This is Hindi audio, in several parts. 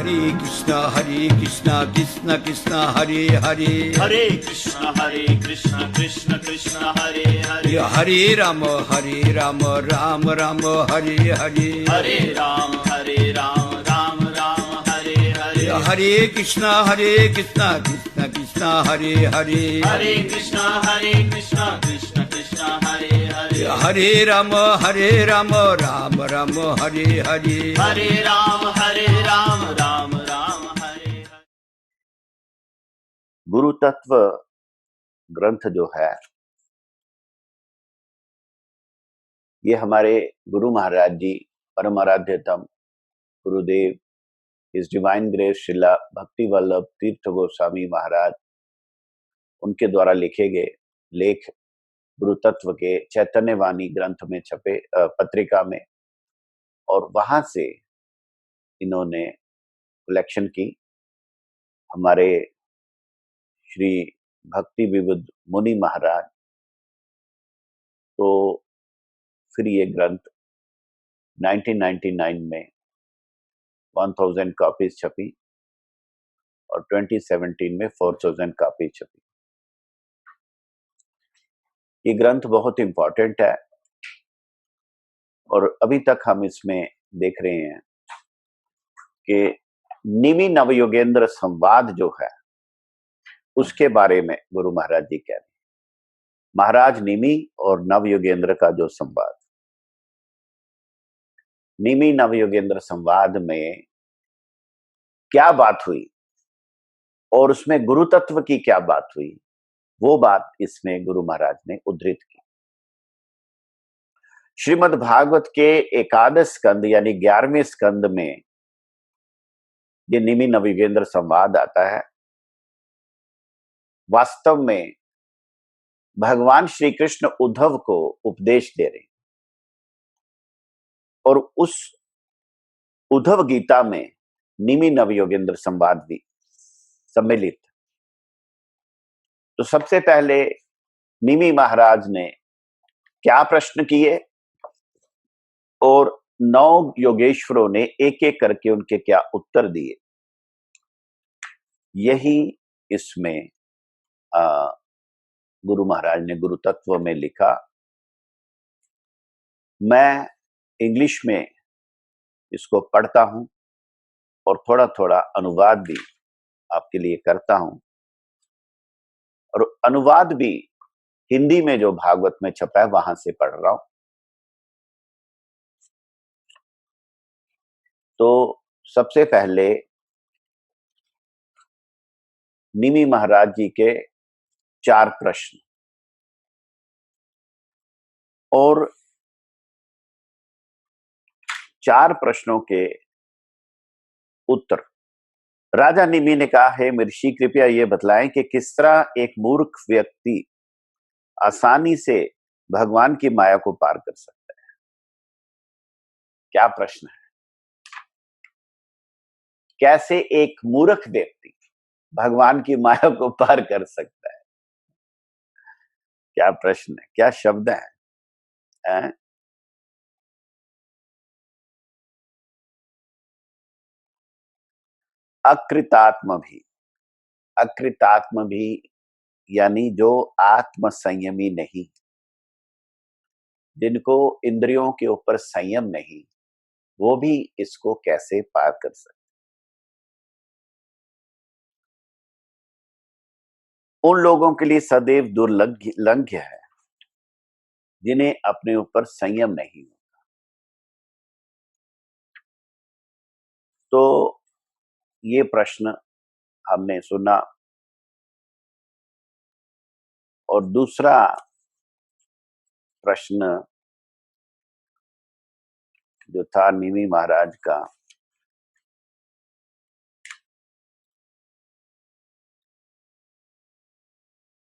कृष्णा कृष्ण कृष्ण हरे हरे, हरे कृष्ण कृष्ण कृष्ण हरे हरे, हरे राम राम राम हरे हरे, हरे राम राम राम हरे हरे, हरे कृष्णा कृष्ण कृष्ण हरे हरे, हरे कृष्ण कृष्ण कृष्ण हरे हरे, हरे राम राम राम हरे हरे, हरे राम राम राम हरे हरे। गुरु तत्व ग्रंथ जो है ये हमारे गुरु महाराज जी परम आराध्यतम गुरुदेव इस डिवाइन ग्रेस श्रीला भक्ति वल्लभ तीर्थ गोस्वामी महाराज उनके द्वारा लिखे गए लेख गुरु तत्व के चैतन्य वाणी ग्रंथ में छपे पत्रिका में, और वहां से इन्होंने कलेक्शन की। हमारे श्री भक्ति विविध मुनि महाराज तो फिर ये ग्रंथ 1999 में 1000 कॉपीज छपी और 2017 में 4000 कॉपी छपी। ये ग्रंथ बहुत इंपॉर्टेंट है और अभी तक हम इसमें देख रहे हैं कि निमि नवयोगेंद्र संवाद जो है उसके बारे में गुरु महाराज जी कह रहे हैं। महाराज निमि और नवयोगेंद्र का जो संवाद, निमि नवयोगेंद्र संवाद में क्या बात हुई और उसमें गुरु तत्व की क्या बात हुई, वो बात इसमें गुरु महाराज ने उद्धृत की। श्रीमद् भागवत के एकादश स्कंद यानी 11वें स्कंद में ये निमि नवयोगेंद्र संवाद आता है। वास्तव में भगवान श्री कृष्ण उद्धव को उपदेश दे रहे हैं और उस उद्धव गीता में निमि नवयोगेंद्र संवाद भी सम्मिलित। तो सबसे पहले निमि महाराज ने क्या प्रश्न किए और 9 योगेश्वरों ने एक एक करके उनके क्या उत्तर दिए, यही इसमें गुरु महाराज ने गुरु तत्व में लिखा। मैं इंग्लिश में इसको पढ़ता हूं और थोड़ा थोड़ा अनुवाद भी आपके लिए करता हूं, और अनुवाद भी हिंदी में जो भागवत में छपा है वहां से पढ़ रहा हूं। तो सबसे पहले निमि महाराज जी के 4 प्रश्न और 4 प्रश्नों के उत्तर। राजा निमि ने कहा, है महर्षि कृपया ये बतलाएं कि किस तरह एक मूर्ख व्यक्ति आसानी से भगवान की माया को पार कर सकता है। क्या प्रश्न है? कैसे एक मूर्ख व्यक्ति भगवान की माया को पार कर सकता है? क्या प्रश्न है, क्या शब्द है? अकृतात्म भी यानी जो आत्म संयमी नहीं, जिनको इंद्रियों के ऊपर संयम नहीं, वो भी इसको कैसे पार कर सकते? उन लोगों के लिए सदैव दुर्लंघ्य है जिन्हें अपने ऊपर संयम नहीं होता। तो ये प्रश्न हमने सुना। और दूसरा प्रश्न जो था निमि महाराज का,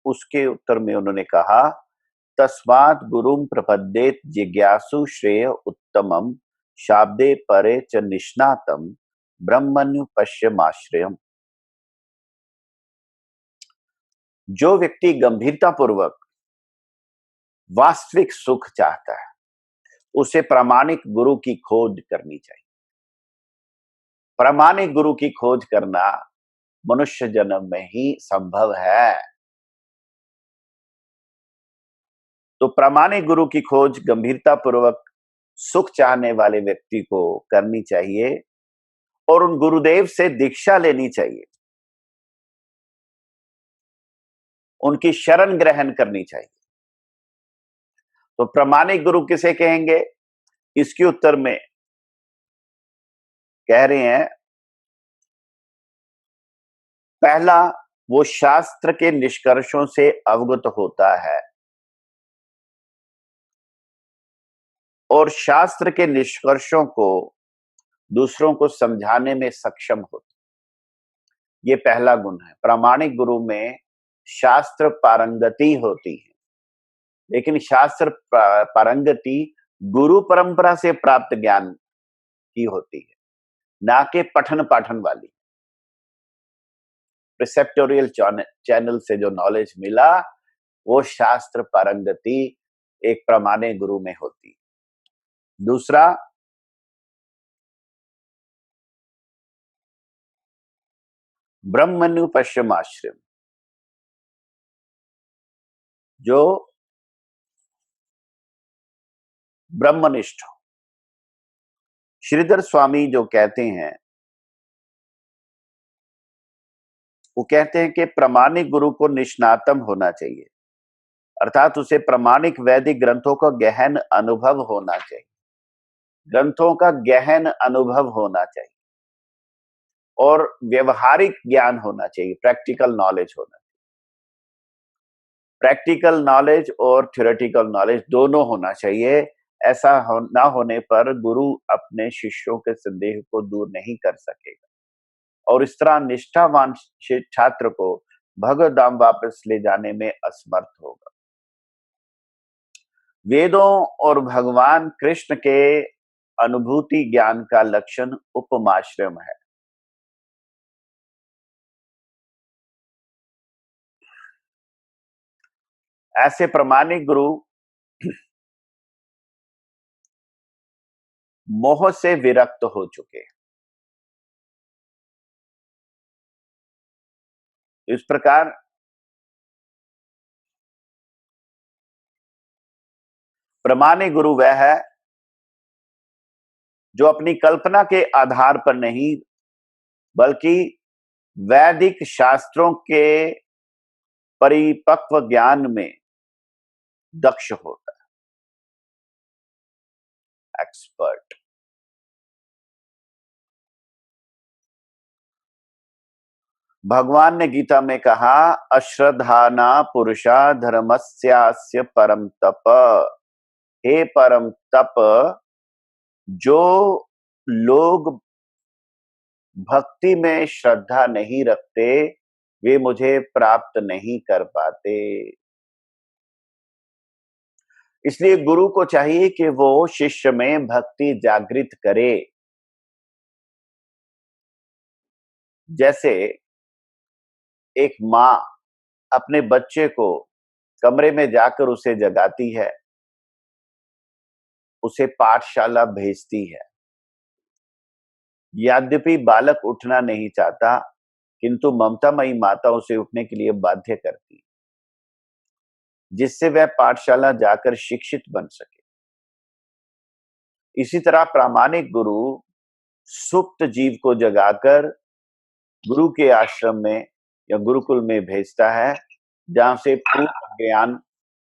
उसके उत्तर में उन्होंने कहा, तस्मात् गुरुम प्रपद्येत जिज्ञासु श्रेय उत्तमम शाब्दे परे च निष्णातम ब्रह्मण्य पश्यमाश्रयम। जो व्यक्ति गंभीरता पूर्वक वास्तविक सुख चाहता है उसे प्रामाणिक गुरु की खोज करनी चाहिए। प्रामाणिक गुरु की खोज करना मनुष्य जन्म में ही संभव है। तो प्रामाणिक गुरु की खोज गंभीरता पूर्वक सुख चाहने वाले व्यक्ति को करनी चाहिए और उन गुरुदेव से दीक्षा लेनी चाहिए, उनकी शरण ग्रहण करनी चाहिए। तो प्रामाणिक गुरु किसे कहेंगे? इसके उत्तर में कह रहे हैं, पहला, वो शास्त्र के निष्कर्षों से अवगत होता है और शास्त्र के निष्कर्षों को दूसरों को समझाने में सक्षम होता है। ये पहला गुण है। प्रामाणिक गुरु में शास्त्र पारंगति होती है, लेकिन शास्त्र पारंगति गुरु परंपरा से प्राप्त ज्ञान की होती है, ना कि पठन पाठन वाली। प्रिसेप्टोरियल चैनल से जो नॉलेज मिला वो शास्त्र पारंगति एक प्रामाणिक गुरु में होती है। दूसरा, ब्रह्मण्यु पश्चिमाश्रम, जो ब्रह्मनिष्ठ हो। श्रीधर स्वामी जो कहते हैं, वो कहते हैं कि प्रामाणिक गुरु को निष्णातम होना चाहिए, अर्थात उसे प्रामाणिक वैदिक ग्रंथों का गहन अनुभव होना चाहिए। ग्रंथों का गहन अनुभव होना चाहिए और व्यवहारिक ज्ञान होना चाहिए, प्रैक्टिकल नॉलेज होना चाहिए। प्रैक्टिकल नॉलेज और थ्योरेटिकल नॉलेज दोनों होना चाहिए। ऐसा ना होने पर गुरु अपने शिष्यों के संदेह को दूर नहीं कर सकेगा और इस तरह निष्ठावान छात्र को भगवत धाम वापस ले जाने में असमर्थ होगा। वेदों और भगवान कृष्ण के अनुभूति ज्ञान का लक्षण उपमाश्रम है। ऐसे प्रामाणिक गुरु मोह से विरक्त हो चुके। इस प्रकार प्रामाणिक गुरु वह है जो अपनी कल्पना के आधार पर नहीं बल्कि वैदिक शास्त्रों के परिपक्व ज्ञान में दक्ष होता है, एक्सपर्ट। भगवान ने गीता में कहा, अश्रद्धाना पुरुषा धर्मस्यास्य परम तप। हे परम तप, जो लोग भक्ति में श्रद्धा नहीं रखते वे मुझे प्राप्त नहीं कर पाते। इसलिए गुरु को चाहिए कि वो शिष्य में भक्ति जागृत करे। जैसे एक माँ अपने बच्चे को कमरे में जाकर उसे जगाती है, उसे पाठशाला भेजती है। यद्यपि बालक उठना नहीं चाहता, किंतु ममतामयी माता उसे उठने के लिए बाध्य करती, जिससे वह पाठशाला जाकर शिक्षित बन सके। इसी तरह प्रामाणिक गुरु सुप्त जीव को जगाकर गुरु के आश्रम में या गुरुकुल में भेजता है, जहां से पूर्ण ज्ञान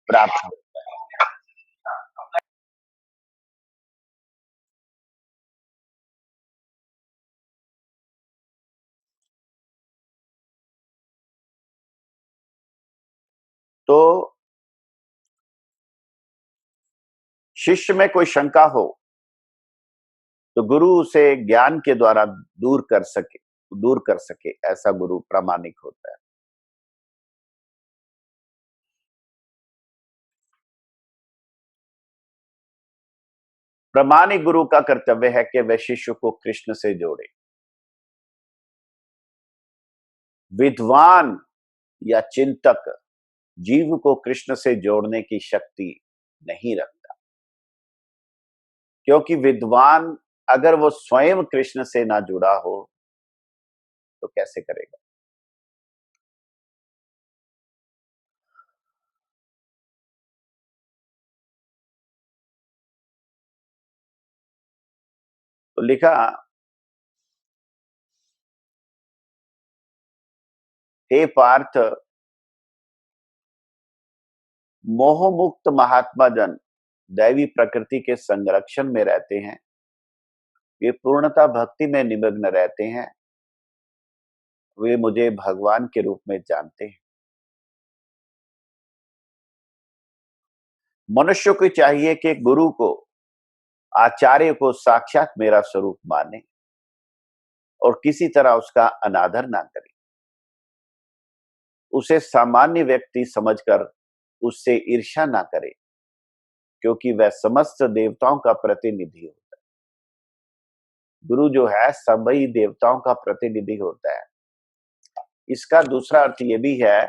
प्राप्त होता है। तो शिष्य में कोई शंका हो तो गुरु उसे ज्ञान के द्वारा दूर कर सके, ऐसा गुरु प्रामाणिक होता है। प्रामाणिक गुरु का कर्तव्य है कि वह शिष्य को कृष्ण से जोड़े। विद्वान या चिंतक जीव को कृष्ण से जोड़ने की शक्ति नहीं रखता, क्योंकि विद्वान अगर वो स्वयं कृष्ण से ना जुड़ा हो तो कैसे करेगा? तो लिखा, हे पार्थ, मोह मुक्त महात्मा जन दैवी प्रकृति के संरक्षण में रहते हैं, वे पूर्णता भक्ति में निमग्न रहते हैं, वे मुझे भगवान के रूप में जानते हैं। मनुष्य को चाहिए कि गुरु को, आचार्य को साक्षात मेरा स्वरूप माने और किसी तरह उसका अनादर ना करे, उसे सामान्य व्यक्ति समझकर उससे ईर्ष्या ना करे, क्योंकि वह समस्त देवताओं का प्रतिनिधि होता है। गुरु जो है सभी देवताओं का प्रतिनिधि होता है। इसका दूसरा अर्थ ये भी है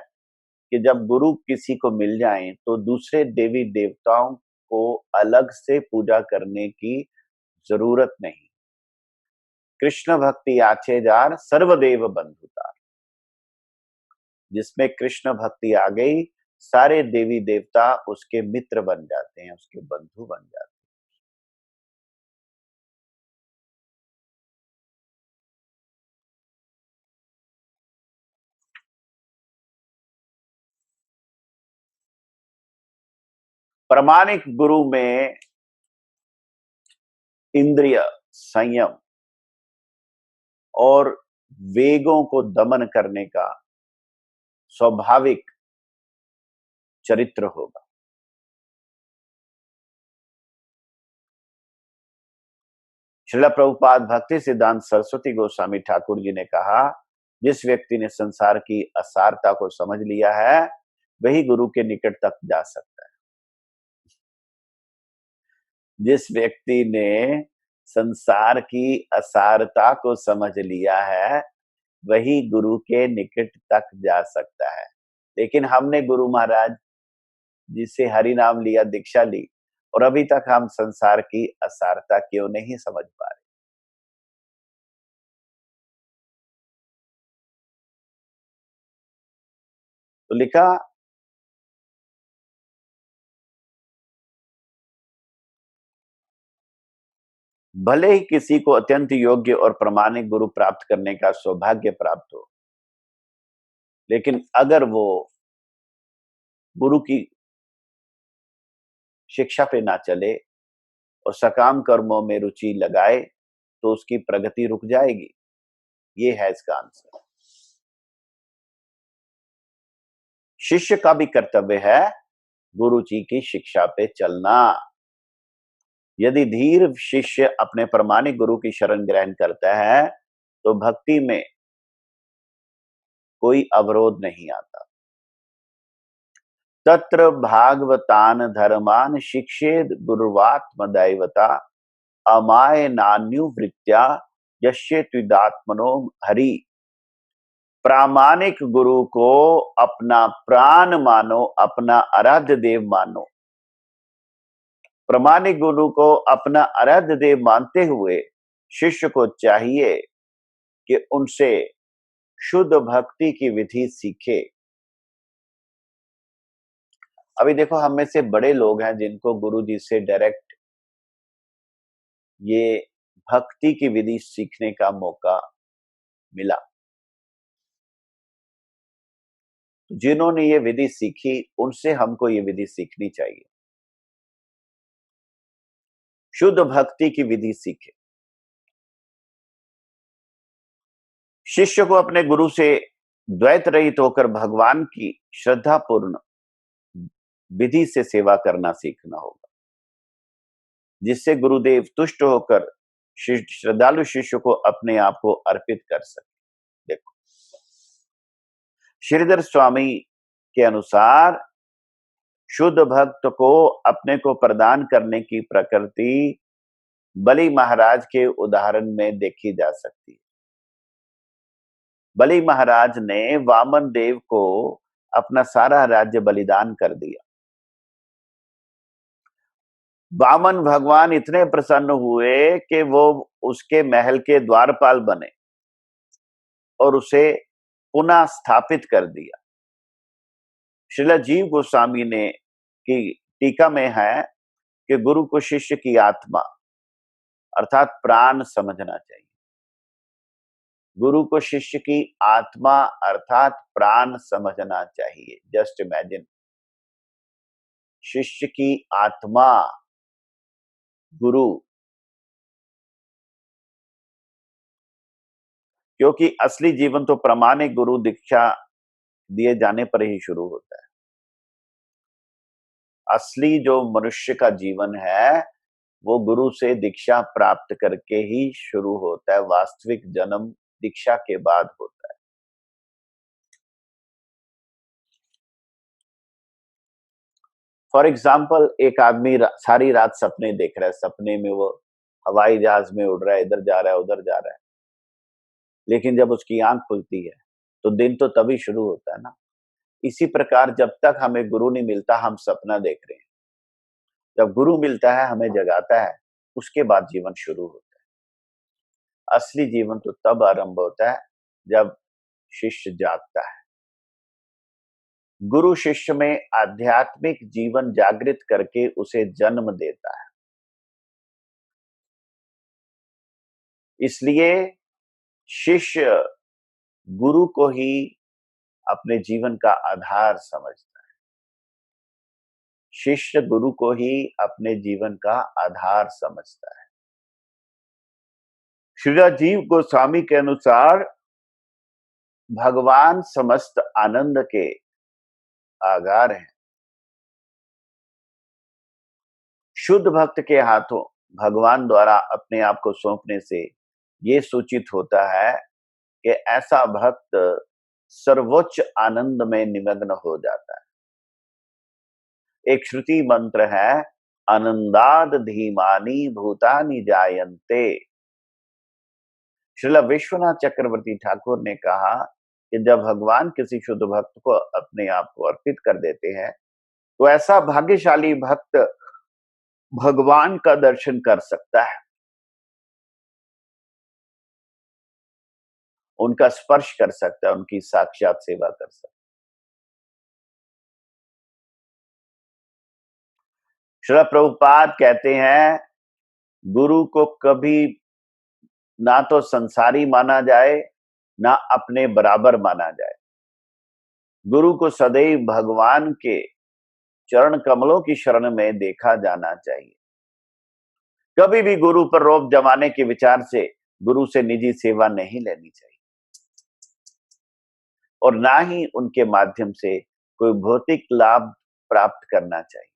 कि जब गुरु किसी को मिल जाएं तो दूसरे देवी देवताओं को अलग से पूजा करने की जरूरत नहीं। कृष्ण भक्ति आछेजार सर्वदेव बंधुतार, जिसमें कृष्ण भक्ति आ गई, सारे देवी देवता उसके मित्र बन जाते हैं, उसके बंधु बन जाते हैं। प्रामाणिक गुरु में इंद्रिय संयम और वेगों को दमन करने का स्वाभाविक चरित्र होगा। श्रील प्रभुपाद भक्ति सिद्धांत सरस्वती गोस्वामी ठाकुर जी ने कहा, जिस व्यक्ति ने संसार की असारता को समझ लिया है वही गुरु के निकट तक जा सकता है। जिस व्यक्ति ने संसार की असारता को समझ लिया है वही गुरु के निकट तक जा सकता है। लेकिन हमने गुरु महाराज जिससे हरि नाम लिया, दीक्षा ली, और अभी तक हम संसार की असारता क्यों नहीं समझ पा रहे? तो लिखा, भले ही किसी को अत्यंत योग्य और प्रामाणिक गुरु प्राप्त करने का सौभाग्य प्राप्त हो, लेकिन अगर वो गुरु की शिक्षा पे ना चले और सकाम कर्मों में रुचि लगाए तो उसकी प्रगति रुक जाएगी। ये है इसका आंसर। शिष्य का भी कर्तव्य है गुरु जी की शिक्षा पे चलना। यदि धीर शिष्य अपने प्रामाणिक गुरु की शरण ग्रहण करता है तो भक्ति में कोई अवरोध नहीं आता। तत्र भागवतान धर्मान शिक्षेद गुरुवात्म दैवता अमाय नान्युवृत्त्या यश्ये त्विदात्मनो हरि। प्रामाणिक गुरु को अपना प्राण मानो, अपना आराध्य देव मानो। प्रामाणिक गुरु को अपना आराध्य देव मानते हुए शिष्य को चाहिए कि उनसे शुद्ध भक्ति की विधि सीखे। अभी देखो, हम में से बड़े लोग हैं जिनको गुरु जी से डायरेक्ट ये भक्ति की विधि सीखने का मौका मिला। जिन्होंने ये विधि सीखी उनसे हमको ये विधि सीखनी चाहिए। शुद्ध भक्ति की विधि सीखे। शिष्य को अपने गुरु से द्वैत रहित होकर भगवान की श्रद्धापूर्ण विधि से सेवा करना सीखना होगा, जिससे गुरुदेव तुष्ट होकर श्रद्धालु शिष्य को अपने आप को अर्पित कर सके। देखो, श्रीधर स्वामी के अनुसार शुद्ध भक्त को अपने को प्रदान करने की प्रकृति बलि महाराज के उदाहरण में देखी जा सकती है। बलि महाराज ने वामन देव को अपना सारा राज्य बलिदान कर दिया। वामन भगवान इतने प्रसन्न हुए कि वो उसके महल के द्वारपाल बने और उसे पुनः स्थापित कर दिया। श्रील जीव गोस्वामी ने की टीका में है कि गुरु को शिष्य की आत्मा अर्थात प्राण समझना चाहिए। गुरु को शिष्य की आत्मा अर्थात प्राण समझना चाहिए। जस्ट इमेजिन, शिष्य की आत्मा गुरु, क्योंकि असली जीवन तो प्रामाणिक गुरु दीक्षा दिए जाने पर ही शुरू होता है। असली जो मनुष्य का जीवन है वो गुरु से दीक्षा प्राप्त करके ही शुरू होता है। वास्तविक जन्म दीक्षा के बाद होता है। फॉर एग्जाम्पल, एक आदमी सारी रात सपने देख रहा है, सपने में वो हवाई जहाज में उड़ रहा है, इधर जा रहा है उधर जा रहा है, लेकिन जब उसकी आंख खुलती है तो दिन तो तभी शुरू होता है ना। इसी प्रकार जब तक हमें गुरु नहीं मिलता हम सपना देख रहे हैं। जब गुरु मिलता है, हमें जगाता है, उसके बाद जीवन शुरू होता है। असली जीवन तो तब आरंभ होता है जब शिष्य जागता है। गुरु शिष्य में आध्यात्मिक जीवन जागृत करके उसे जन्म देता है। इसलिए शिष्य गुरु को ही अपने जीवन का आधार समझता है। शिष्य गुरु को ही अपने जीवन का आधार समझता है। श्री जीव गोस्वामी के अनुसार भगवान समस्त आनंद के आगार हैं। शुद्ध भक्त के हाथों भगवान द्वारा अपने आप को सौंपने से ये सूचित होता है कि ऐसा भक्त सर्वोच्च आनंद में निमग्न हो जाता है। एक श्रुति मंत्र है, आनंदाद धीमानी भूतानि जायन्ते। श्रील विश्वनाथ चक्रवर्ती ठाकुर ने कहा कि जब भगवान किसी शुद्ध भक्त को अपने आप को अर्पित कर देते हैं तो ऐसा भाग्यशाली भक्त भगवान का दर्शन कर सकता है, उनका स्पर्श कर सकता है, उनकी साक्षात सेवा कर सकता है। श्रील प्रभुपाद कहते हैं, गुरु को कभी ना तो संसारी माना जाए ना अपने बराबर माना जाए। गुरु को सदैव भगवान के चरण कमलों की शरण में देखा जाना चाहिए। कभी भी गुरु पर रोब जमाने के विचार से गुरु से निजी सेवा नहीं लेनी चाहिए और ना ही उनके माध्यम से कोई भौतिक लाभ प्राप्त करना चाहिए।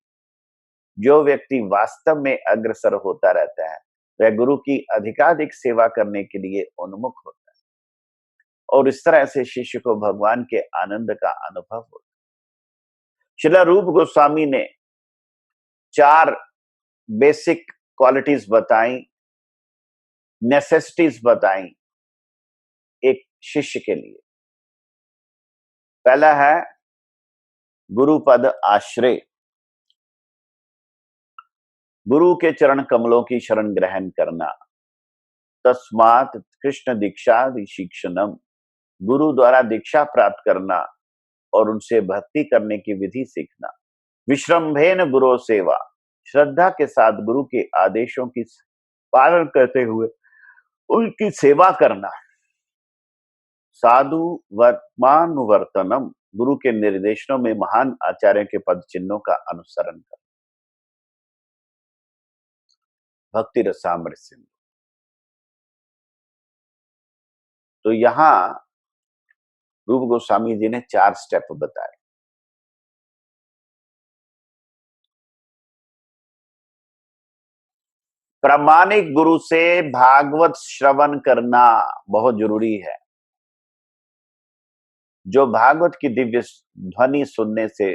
जो व्यक्ति वास्तव में अग्रसर होता रहता है वह गुरु की अधिकाधिक सेवा करने के लिए उन्मुख होता है और इस तरह से शिष्य को भगवान के आनंद का अनुभव होता है। श्रील रूप गोस्वामी ने 4 बेसिक क्वालिटीज बताई, नेसेसिटीज बताई एक शिष्य के लिए। पहला है गुरु पद आश्रय, गुरु के चरण कमलों की शरण ग्रहण करना। तस्मात कृष्ण दीक्षा शिक्षणम, गुरु द्वारा दीक्षा प्राप्त करना और उनसे भक्ति करने की विधि सीखना। विश्रम्भेन गुरु सेवा, श्रद्धा के साथ गुरु के आदेशों की पालन करते हुए उनकी सेवा करना। साधु वर्तमानुवर्तनम, गुरु के निर्देशों में महान आचार्यों के पद चिन्हों का अनुसरण करना। भक्ति रसामृत सिंधु। तो यहां रूप गोस्वामी जी ने 4 स्टेप बताए। प्रामाणिक गुरु से भागवत श्रवण करना बहुत जरूरी है। जो भागवत की दिव्य ध्वनि सुनने से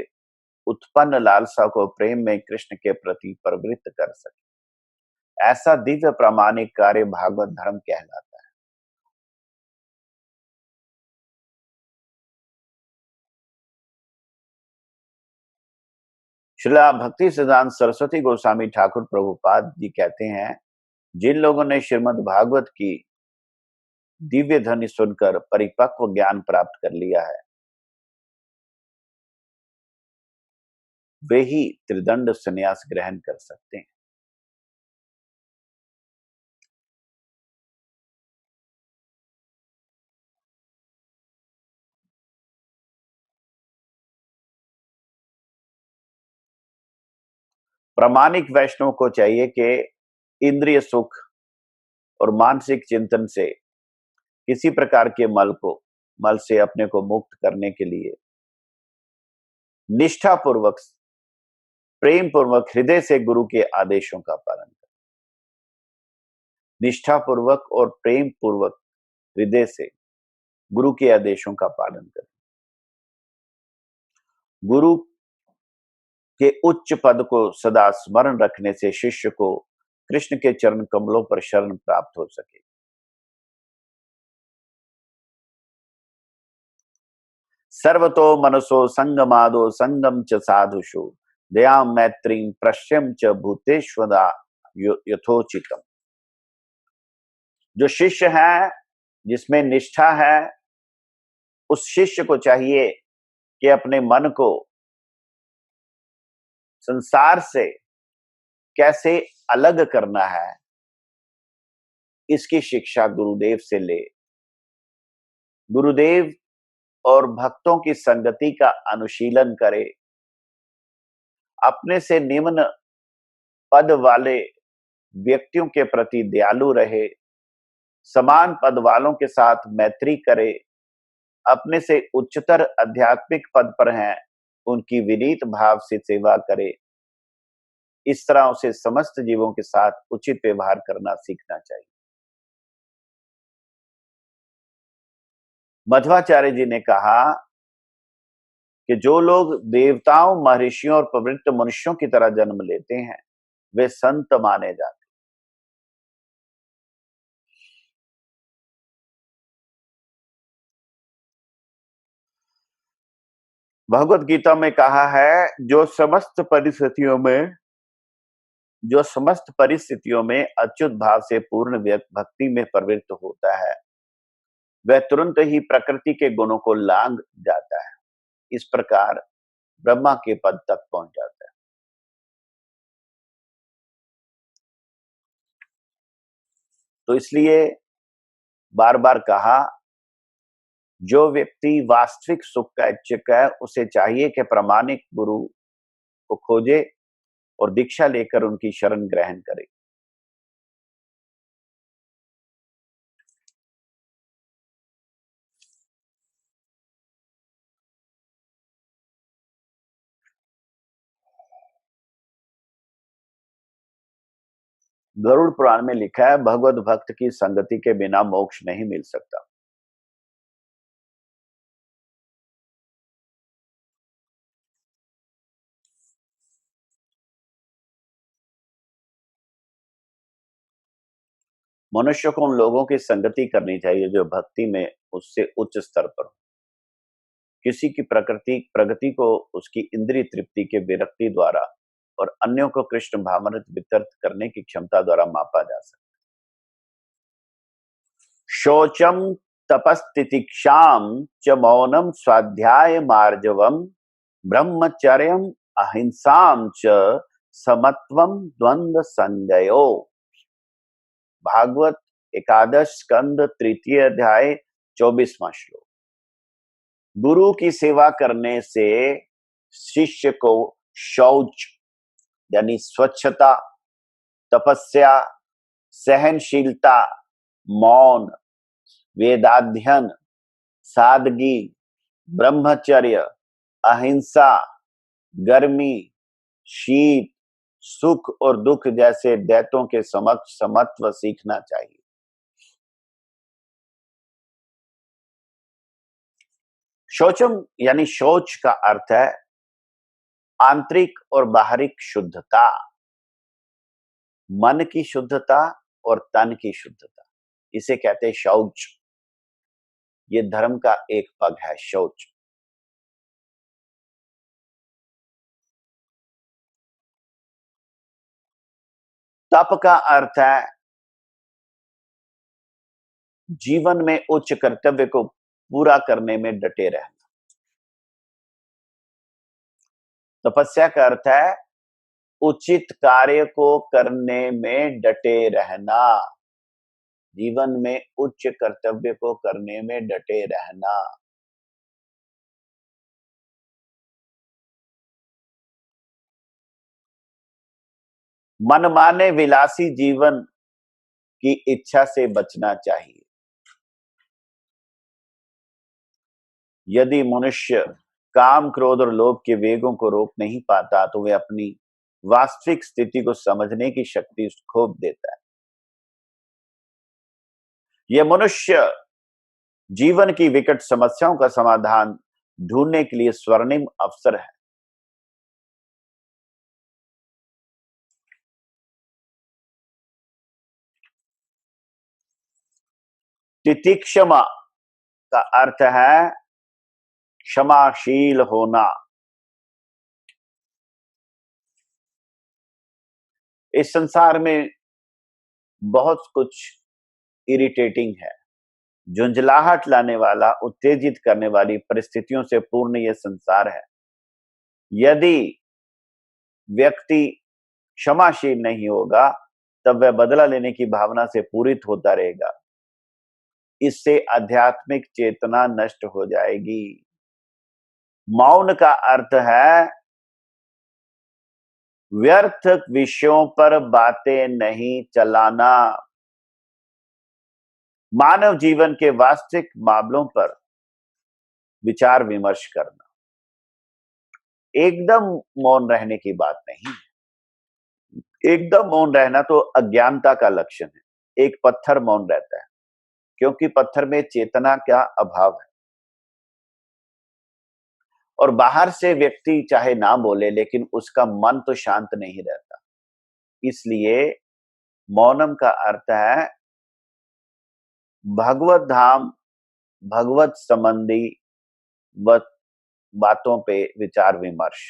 उत्पन्न लालसा को प्रेम में कृष्ण के प्रति प्रवृत्त कर सके, ऐसा दिव्य प्रामाणिक कार्य भागवत धर्म कहलाता है। श्रीला भक्ति सिद्धांत सरस्वती गोस्वामी ठाकुर प्रभुपाद जी कहते हैं जिन लोगों ने श्रीमद् भागवत की दिव्य ध्वनि सुनकर परिपक्व ज्ञान प्राप्त कर लिया है, वे ही त्रिदंड संन्यास ग्रहण कर सकते हैं। प्रामाणिक वैष्णव को चाहिए कि इंद्रिय सुख और मानसिक चिंतन से किसी प्रकार के मल से अपने को मुक्त करने के लिए निष्ठापूर्वक, प्रेम पूर्वक, हृदय से गुरु के आदेशों का पालन करें। निष्ठापूर्वक और प्रेम पूर्वक हृदय से गुरु के आदेशों का पालन करें। गुरु के उच्च पद को सदा स्मरण रखने से शिष्य को कृष्ण के चरण कमलों पर शरण प्राप्त हो सके। सर्वतो मनसो संगमादो संगम च साधुषु दयाम मैत्रीम प्रश्यम च भूतेष्वदा यथोचितम। जो शिष्य है, जिसमें निष्ठा है, उस शिष्य को चाहिए कि अपने मन को संसार से कैसे अलग करना है, इसकी शिक्षा गुरुदेव से ले। गुरुदेव और भक्तों की संगति का अनुशीलन करे। अपने से निम्न पद वाले व्यक्तियों के प्रति दयालु रहे। समान पद वालों के साथ मैत्री करे। अपने से उच्चतर आध्यात्मिक पद पर हैं, उनकी विनीत भाव से सेवा करे। इस तरह उसे समस्त जीवों के साथ उचित व्यवहार करना सीखना चाहिए। मध्वाचार्य जी ने कहा कि जो लोग देवताओं, महर्षियों और पवित्र मनुष्यों की तरह जन्म लेते हैं, वे संत माने जाते। भगवत गीता में कहा है, जो समस्त परिस्थितियों में अच्युत भाव से पूर्ण भक्ति में प्रवृत्त होता है, वह तुरंत ही प्रकृति के गुणों को लांघ जाता है। इस प्रकार ब्रह्मा के पद तक पहुंच जाता है। तो इसलिए बार बार कहा, जो व्यक्ति वास्तविक सुख का इच्छुक है, उसे चाहिए कि प्रामाणिक गुरु को खोजे और दीक्षा लेकर उनकी शरण ग्रहण करे। गरुड़ पुराण में लिखा है, भगवत भक्त की संगति के बिना मोक्ष नहीं मिल सकता। मनुष्य को उन लोगों की संगति करनी चाहिए जो भक्ति में उससे उच्च स्तर पर हो। किसी की प्रगति को उसकी इंद्रिय तृप्ति के विरक्ति द्वारा और अन्यों को कृष्ण भावामृत वितरित करने की क्षमता द्वारा मापा जा सकता है। शौचम तपस्तितिक्षाम च मौनम स्वाध्याय मार्जवम ब्रह्मचर्यम अहिंसाम च समत्वम द्वंद्व संजयो। भागवत एकादश स्कंद तृतीय अध्याय 24वां श्लोक। गुरु की सेवा करने से शिष्य को शौच यानी स्वच्छता, तपस्या, सहनशीलता, मौन, वेदाध्ययन, सादगी, ब्रह्मचर्य, अहिंसा, गर्मी, शीत, सुख और दुख जैसे दैत्यों के समक्ष समत्व सीखना चाहिए। शौचम यानी शौच का अर्थ है आंतरिक और बाहरिक शुद्धता, मन की शुद्धता और तन की शुद्धता, इसे कहते हैं शौच। ये धर्म का एक पग है, शौच। तप का अर्थ है जीवन में उच्च कर्तव्य को पूरा करने में डटे रहना। तपस्या का अर्थ है उचित कार्य को करने में डटे रहना, जीवन में उच्च कर्तव्य को करने में डटे रहना। मनमाने विलासी जीवन की इच्छा से बचना चाहिए। यदि मनुष्य काम, क्रोध और लोभ के वेगों को रोक नहीं पाता तो वह अपनी वास्तविक स्थिति को समझने की शक्ति खो देता है। यह मनुष्य जीवन की विकट समस्याओं का समाधान ढूंढने के लिए स्वर्णिम अवसर है। तितिक्षमा का अर्थ है क्षमाशील होना। इस संसार में बहुत कुछ इरिटेटिंग है, झुंझलाहट लाने वाला, उत्तेजित करने वाली परिस्थितियों से पूर्ण यह संसार है। यदि व्यक्ति क्षमाशील नहीं होगा तब वह बदला लेने की भावना से पूरित होता रहेगा। इससे आध्यात्मिक चेतना नष्ट हो जाएगी। मौन का अर्थ है व्यर्थ विषयों पर बातें नहीं चलाना, मानव जीवन के वास्तविक मामलों पर विचार विमर्श करना। एकदम मौन रहने की बात नहीं, एकदम मौन रहना तो अज्ञानता का लक्षण है। एक पत्थर मौन रहता है क्योंकि पत्थर में चेतना का अभाव है, और बाहर से व्यक्ति चाहे ना बोले लेकिन उसका मन तो शांत नहीं रहता। इसलिए मौनम का अर्थ है भगवत धाम, भगवत संबंधी बातों पे विचार विमर्श।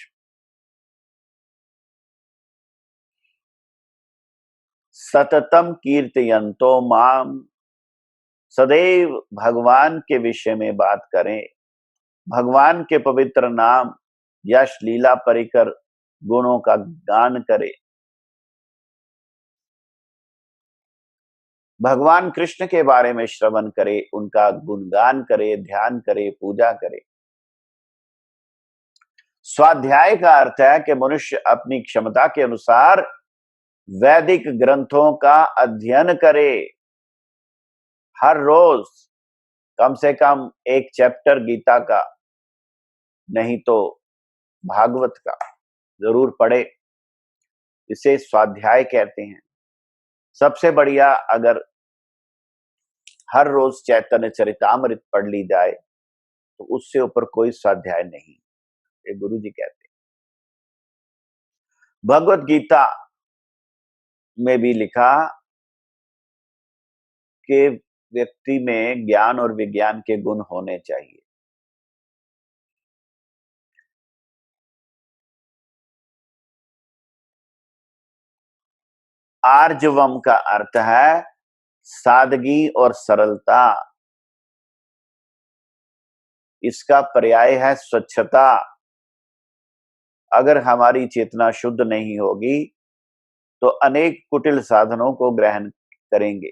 सततम कीर्तयन्तो माम, सदैव भगवान के विषय में बात करें, भगवान के पवित्र नाम, यश, लीला, परिकर गुणों का गान करें। भगवान कृष्ण के बारे में श्रवण करे, उनका गुणगान करे, ध्यान करे, पूजा करे। स्वाध्याय का अर्थ है कि मनुष्य अपनी क्षमता के अनुसार वैदिक ग्रंथों का अध्ययन करे। हर रोज कम से कम एक चैप्टर गीता का, नहीं तो भागवत का जरूर पढ़े। इसे स्वाध्याय कहते हैं। सबसे बढ़िया अगर हर रोज चैतन्य चरितामृत पढ़ ली जाए तो उससे ऊपर कोई स्वाध्याय नहीं, ये गुरु जी कहते हैं। भगवत गीता में भी लिखा कि व्यक्ति में ज्ञान और विज्ञान के गुण होने चाहिए। आर्जवम का अर्थ है सादगी और सरलता। इसका पर्याय है स्वच्छता। अगर हमारी चेतना शुद्ध नहीं होगी तो अनेक कुटिल साधनों को ग्रहण करेंगे।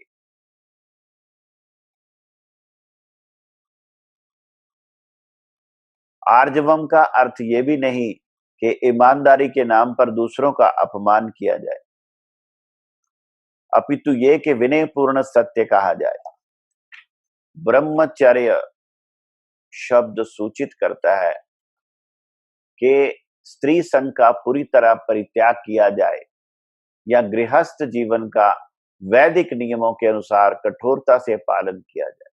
आर्जवम का अर्थ यह भी नहीं कि ईमानदारी के नाम पर दूसरों का अपमान किया जाए, अपितु ये कि विनयपूर्ण सत्य कहा जाए। ब्रह्मचर्य शब्द सूचित करता है कि स्त्री संग का पूरी तरह परित्याग किया जाए या गृहस्थ जीवन का वैदिक नियमों के अनुसार कठोरता से पालन किया जाए।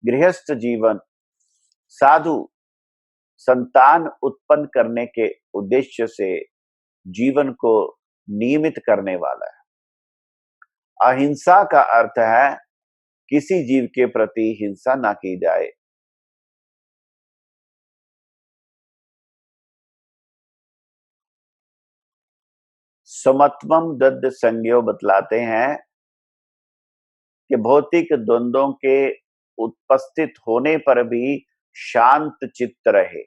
गृहस्थ जीवन साधु संतान उत्पन्न करने के उद्देश्य से जीवन को नियमित करने वाला है। अहिंसा का अर्थ है किसी जीव के प्रति हिंसा ना की जाए। समत्वम दद्ध संज्ञो बतलाते हैं कि भौतिक द्वंद्वों के उपस्थित होने पर भी शांत चित्त रहे।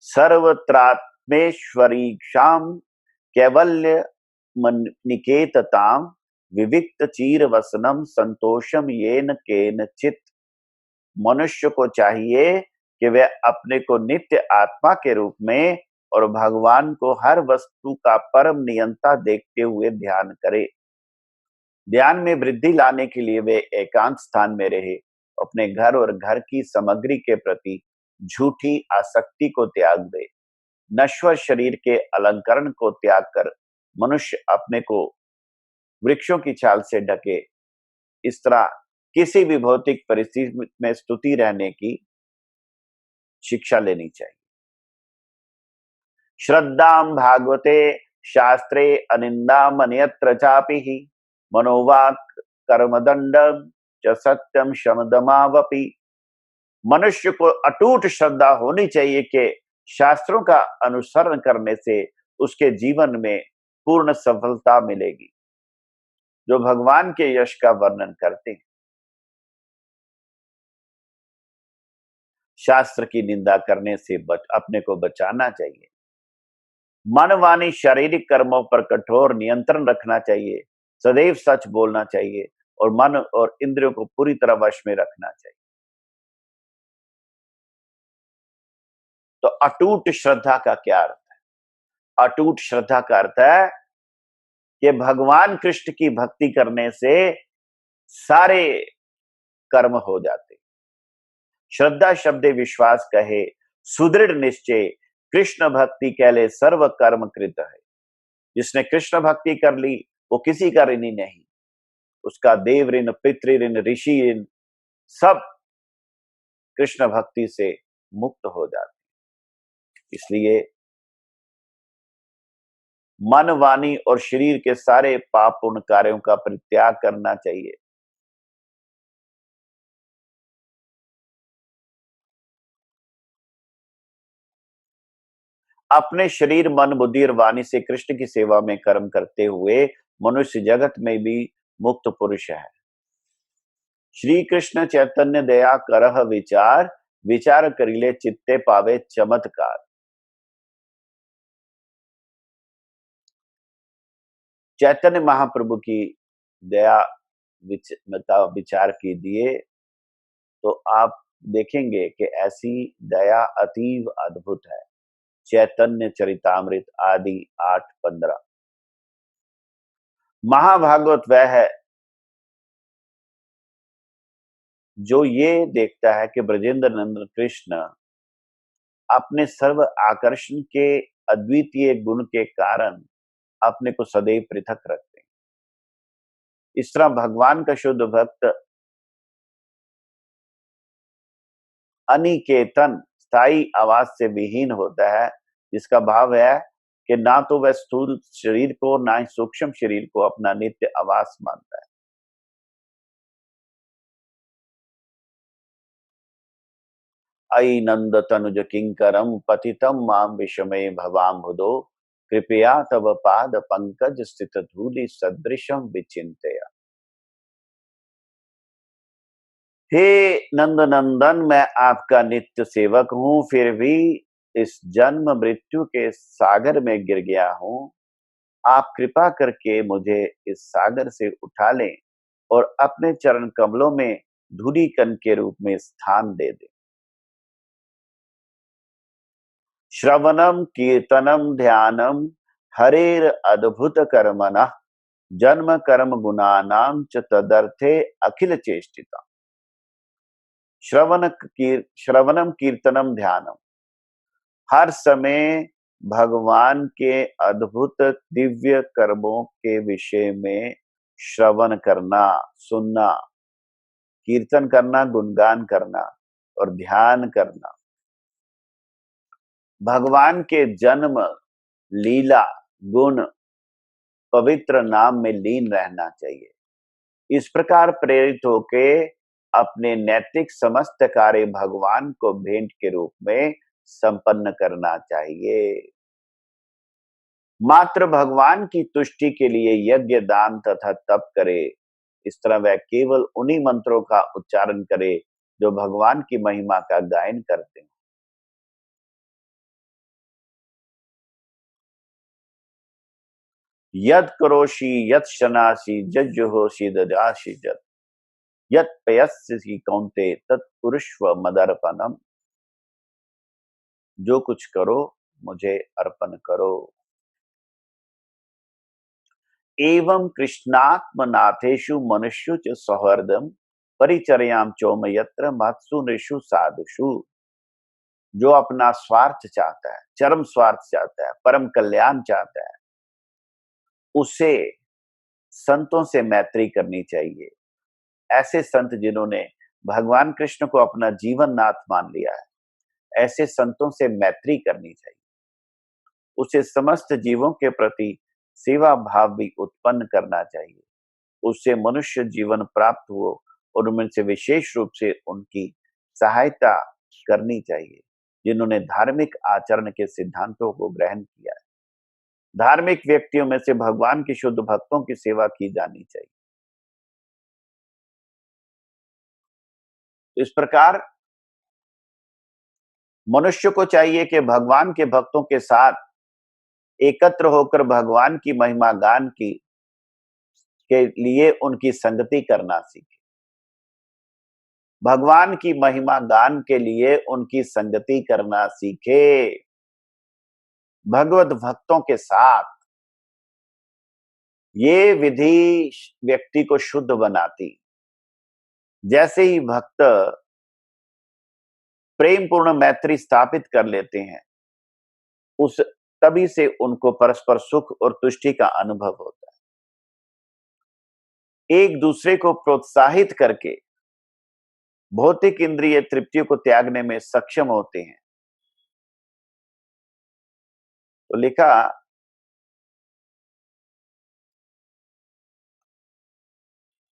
सर्वत्रात्मेश्वरीक्षाम कैवल्य निकेतताम विविक्त चीर वसनम संतोषम येन केनचित। मनुष्य को चाहिए कि वह अपने को नित्य आत्मा के रूप में और भगवान को हर वस्तु का परम नियंता देखते हुए ध्यान करे। ध्यान में वृद्धि लाने के लिए वे एकांत स्थान में रहे, अपने घर और घर की सामग्री के प्रति झूठी आसक्ति को त्याग दे, नश्वर शरीर के अलंकरण को त्याग कर मनुष्य अपने को वृक्षों की छाल से ढके। इस तरह किसी भी भौतिक परिस्थिति में स्तुति रहने की शिक्षा लेनी चाहिए। श्रद्धाम भागवते शास्त्रे अनिंदाम अन्यत्र चापि मनोवाक कर्मदंडम च सत्यम शमदमावपि। मनुष्य को अटूट श्रद्धा होनी चाहिए कि शास्त्रों का अनुसरण करने से उसके जीवन में पूर्ण सफलता मिलेगी। जो भगवान के यश का वर्णन करते हैं, शास्त्र की निंदा करने से अपने को बचाना चाहिए। मन वाणी शारीरिक कर्मों पर कठोर नियंत्रण रखना चाहिए, सदैव सच बोलना चाहिए और मन और इंद्रियों को पूरी तरह वश में रखना चाहिए। तो अटूट श्रद्धा का क्या अर्थ है? अटूट श्रद्धा का अर्थ है कि भगवान कृष्ण की भक्ति करने से सारे कर्म हो जाते। श्रद्धा शब्द विश्वास कहे, सुदृढ़ निश्चय, कृष्ण भक्ति कहले सर्व कर्म कृत है। जिसने कृष्ण भक्ति कर ली वो किसी का ऋणी नहीं, उसका देव ऋण, पितृ ऋण, ऋषि ऋण सब कृष्ण भक्ति से मुक्त हो जाते। इसलिए मन, वाणी और शरीर के सारे पाप पूर्ण कार्यों का परित्याग करना चाहिए। अपने शरीर, मन, बुद्धि और वाणी से कृष्ण की सेवा में कर्म करते हुए मनुष्य जगत में भी मुक्त पुरुष है। श्री कृष्ण चैतन्य दया करह विचार, विचार करिले चित्ते पावे चमत्कार। चैतन्य महाप्रभु की दया विचार कीजिए तो आप देखेंगे कि ऐसी दया अतीव अद्भुत है। चैतन्य चरितामृत आदि 8:15। महाभागवत वह है जो ये देखता है कि ब्रजेंद्र नंदन कृष्ण अपने सर्व आकर्षण के अद्वितीय गुण के कारण अपने को सदैव पृथक रखते हैं। इस तरह भगवान का शुद्ध भक्त अनिकेतन स्थायी आवास से विहीन होता है, जिसका भाव है कि ना तो वह स्थूल शरीर को ना ही सूक्ष्म शरीर को अपना नित्य आवास मानता है। अयि नंद तनुज किंकरम पतितम माम विषमे भवाम्भुदो कृपया तव पाद पंकज स्थित धूलि सदृशम विचिंतया। हे नंद नंदन, मैं आपका नित्य सेवक हूं, फिर भी इस जन्म मृत्यु के सागर में गिर गया हूं। आप कृपा करके मुझे इस सागर से उठा लें और अपने चरण कमलों में धूलि कण के रूप में स्थान दे दें। श्रवणम कीर्तनम ध्यानम हरेर अद्भुत कर्मणः जन्म कर्म गुणानाम च तदर्थे अखिल चेष्टिता। श्रवणम कीर्तनम ध्यानम, हर समय भगवान के अद्भुत दिव्य कर्मों के विषय में श्रवण करना, सुनना, कीर्तन करना, गुणगान करना और ध्यान करना। भगवान के जन्म, लीला, गुण, पवित्र नाम में लीन रहना चाहिए। इस प्रकार प्रेरित होके अपने नैतिक समस्त कार्य भगवान को भेंट के रूप में संपन्न करना चाहिए। मात्र भगवान की तुष्टि के लिए यज्ञ दान तथा तप करे। इस तरह वह केवल उन्हीं मंत्रों का उच्चारण करे जो भगवान की महिमा का गायन करते हैं। यद करोषि यत शनासि जज्जुहोषि ददासि जत यत पयस्सि कौन्ते तत्पुरुष्व मदर्पणम। जो कुछ करो मुझे अर्पण करो। एवं कृष्णात्मनाथेषु मनुष्यु च सौहृदम परिचर्याम चोम यत्र महत्सुनेषु साधुषु। जो अपना स्वार्थ चाहता है, चरम स्वार्थ चाहता है, परम कल्याण चाहता है, उसे संतों से मैत्री करनी चाहिए। ऐसे संत जिन्होंने भगवान कृष्ण को अपना जीवन नाथ मान लिया है, ऐसे संतों से मैत्री करनी चाहिए। उसे समस्त जीवों के प्रति सेवा भाव भी उत्पन्न करना चाहिए। उससे मनुष्य जीवन प्राप्त हो और उनमें से विशेष रूप से उनकी सहायता करनी चाहिए जिन्होंने धार्मिक आचरण के सिद्धांतों को ग्रहण किया है। धार्मिक व्यक्तियों में से भगवान के शुद्ध भक्तों की सेवा की जानी चाहिए। इस प्रकार मनुष्य को चाहिए कि भगवान के भक्तों के साथ एकत्र होकर भगवान की महिमा गान की के लिए उनकी संगति करना सीखे। भगवान की महिमा गान के लिए उनकी संगति करना सीखे। भगवत भक्तों के साथ ये विधि व्यक्ति को शुद्ध बनाती। जैसे ही भक्त प्रेम पूर्ण मैत्री स्थापित कर लेते हैं, उस तभी से उनको परस्पर सुख और तुष्टि का अनुभव होता है। एक दूसरे को प्रोत्साहित करके भौतिक इंद्रिय तृप्तियों को त्यागने में सक्षम होते हैं। तो लिखा,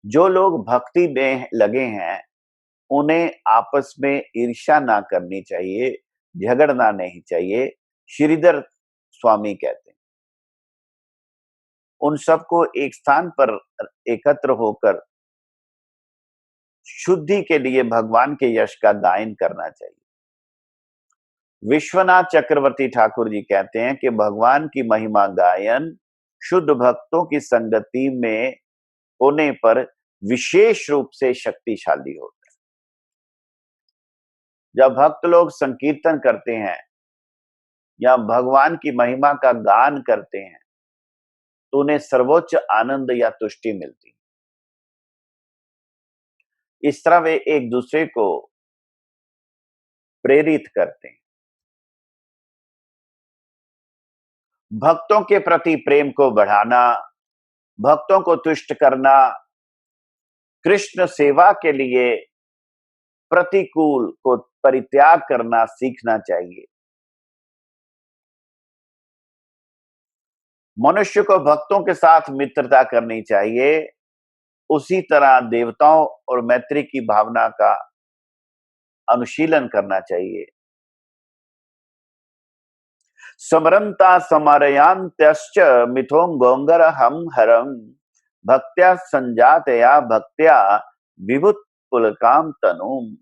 जो लोग भक्ति में लगे हैं उन्हें आपस में ईर्ष्या ना करनी चाहिए, झगड़ना नहीं चाहिए। श्रीधर स्वामी कहते हैं उन सबको एक स्थान पर एकत्र होकर शुद्धि के लिए भगवान के यश का गायन करना चाहिए। विश्वनाथ चक्रवर्ती ठाकुर जी कहते हैं कि भगवान की महिमा गायन शुद्ध भक्तों की संगति में होने पर विशेष रूप से शक्तिशाली होता है। जब भक्त लोग संकीर्तन करते हैं या भगवान की महिमा का गान करते हैं तो उन्हें सर्वोच्च आनंद या तुष्टि मिलती है। इस तरह वे एक दूसरे को प्रेरित करते हैं। भक्तों के प्रति प्रेम को बढ़ाना, भक्तों को तुष्ट करना, कृष्ण सेवा के लिए प्रतिकूल को परित्याग करना सीखना चाहिए। मनुष्य को भक्तों के साथ मित्रता करनी चाहिए। उसी तरह देवताओं और मैत्री की भावना का अनुशीलन करना चाहिए। समरंता समरयांत्यश्च मिथोंगोंगर हम हरम भक्त्या संजातया भक्त्या विभुत पुलकाम तनुम।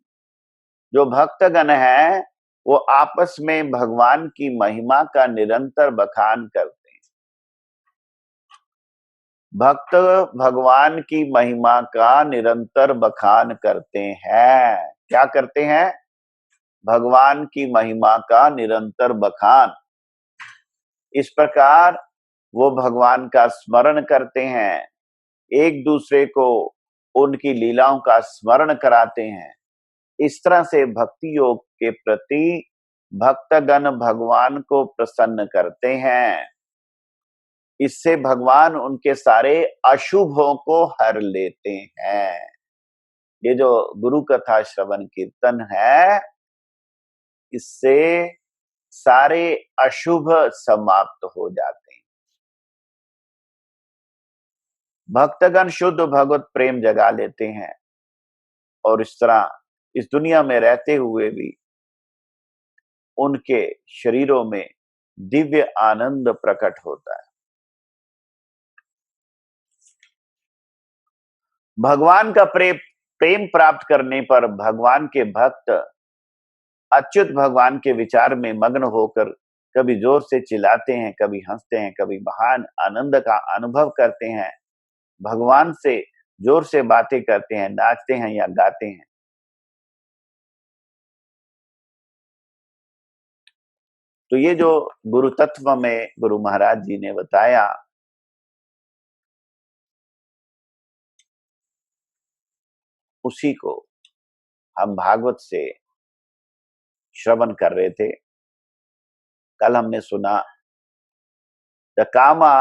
जो भक्तगण है वो आपस में भगवान की महिमा का निरंतर बखान करते हैं। भक्त भगवान की महिमा का निरंतर बखान करते हैं। क्या करते हैं? भगवान की महिमा का निरंतर बखान। इस प्रकार वो भगवान का स्मरण करते हैं, एक दूसरे को उनकी लीलाओं का स्मरण कराते हैं। इस तरह से भक्ति योग के प्रति भक्तगण भगवान को प्रसन्न करते हैं। इससे भगवान उनके सारे अशुभों को हर लेते हैं। ये जो गुरु कथा श्रवण कीर्तन है, इससे सारे अशुभ समाप्त हो जाते हैं। भक्तगण शुद्ध भगवत प्रेम जगा लेते हैं और इस तरह इस दुनिया में रहते हुए भी उनके शरीरों में दिव्य आनंद प्रकट होता है। भगवान का प्रेम प्राप्त करने पर भगवान के भक्त अच्युत भगवान के विचार में मग्न होकर कभी जोर से चिल्लाते हैं, कभी हंसते हैं, कभी महान आनंद का अनुभव करते हैं, भगवान से जोर से बातें करते हैं, नाचते हैं या गाते हैं। तो ये जो गुरु तत्व में गुरु महाराज जी ने बताया, उसी को हम भागवत से श्रवण कर रहे थे। कल हमने सुना द कामा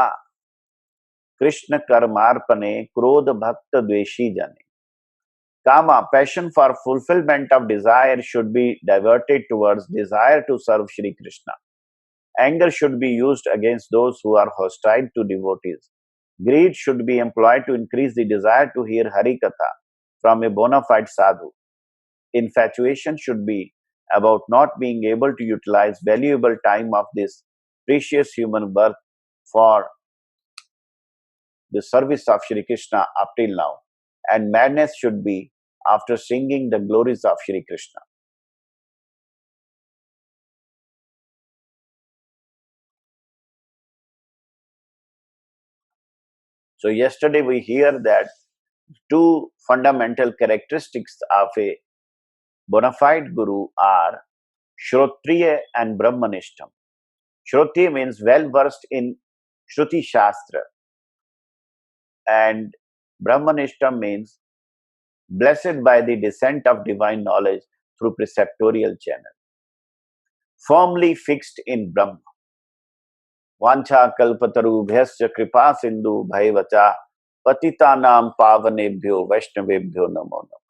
कृष्ण कर्मार्पणे क्रोध भक्त द्वेषी जने। Kama, passion for fulfillment of desire, should be diverted towards desire to serve Shri Krishna. Anger should be used against those who are hostile to devotees. Greed should be employed to increase the desire to hear Hari Katha from a bona fide sadhu. Infatuation should be about not being able to utilize valuable time of this precious human birth for the service of Shri Krishna up till now. And madness should be after singing the glories of Shri Krishna. So yesterday we hear that two fundamental characteristics of a bona fide guru are Shrotriya and Brahmanishtam. Shrotriya means well versed in Shruti Shastra, and Brahmanishtam means blessed by the descent of divine knowledge through preceptorial channel, firmly fixed in Brahma. वांछा कल्पतरुभ्यश्च कृपा सिंधु भयवचा पतितानां पावनेभ्यो वैष्णवेभ्यो नमो नमः।